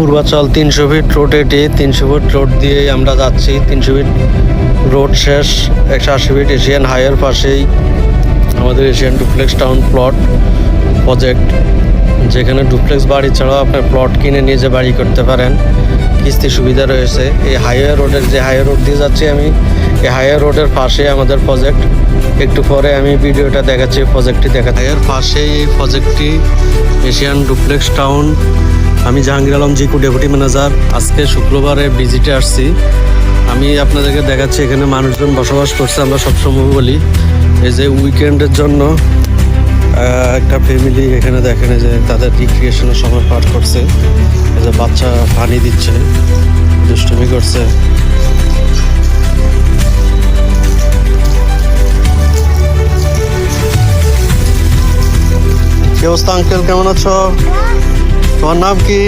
Purbachal 300 fit road, এটি 300 fit road দিয়ে আমরা যাচ্ছি। 300 ফিট রোড শেষ, 180 ফিট এশিয়ান হাইওয়ের পাশেই আমাদের Asian duplex town plot project, যেখানে ডুপ্লেক্স বাড়ি ছাড়াও আপনার প্লট কিনে নিজে বাড়ি করতে পারেন, কিস্তি সুবিধা রয়েছে। এই হাইওয়ে রোডের যে হাইওয়ে রোড দিয়ে যাচ্ছি আমি, এই হাইওয়ে রোডের পাশে আমাদের প্রজেক্ট। একটু পরে আমি ভিডিওটা দেখাচ্ছি, প্রজেক্টটি দেখা। হাইওয়ের পাশেই এই প্রজেক্টটি এশিয়ান ডুপ্লেক্স টাউন। আমি জাহাঙ্গীর আলম জিকু, ডেপুটি ম্যানেজার। আজকে শুক্রবারে ভিজিটে আসছি। আমি আপনাদেরকে দেখাচ্ছি এখানে মানুষজন বসবাস করছে। আমরা সবসময় বলি এই যে উইকেন্ডের জন্য একটা ফ্যামিলি এখানে দেখেন যে তাদের রিক্রিয়েশনের সময় পার করছে। এই যে বাচ্চা পানি দিচ্ছে, দুষ্টুমি করছে। কি অবস্থা আঙ্কেল, কেমন আছো? তোমার নাম কি?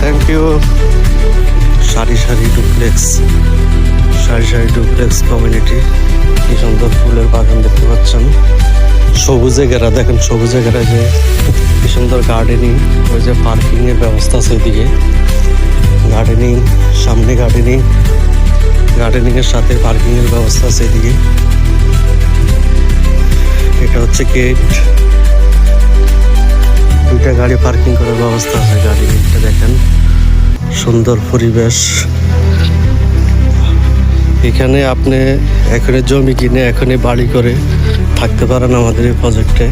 Thank you. সারি সারি ডুপ্লেক্স, সারি সারি ডুপ্লেক্স কমিউনিটি। কি সুন্দর ফুলের বাগান দেখতে পাচ্ছেন, সবুজে ঘেরা। দেখেন সবুজে ঘেরা, যে কি সুন্দর গার্ডেনিং। ওই যে পার্কিং এর ব্যবস্থা আছে এদিকে, গার্ডেনিং, সামনে গার্ডেনিং, গার্ডেনিং এর সাথে পার্কিং এর ব্যবস্থা আছে এদিকে। এটা হচ্ছে গেট, দুইটা গাড়ি পার্কিং করার ব্যবস্থা আছে। গার্ডেনিংটা দেখেন, সুন্দর পরিবেশ। এখানে আপনি এখনই জমি কিনে এখনই বাড়ি করে থাকতে পারেন আমাদের এই প্রজেক্টে।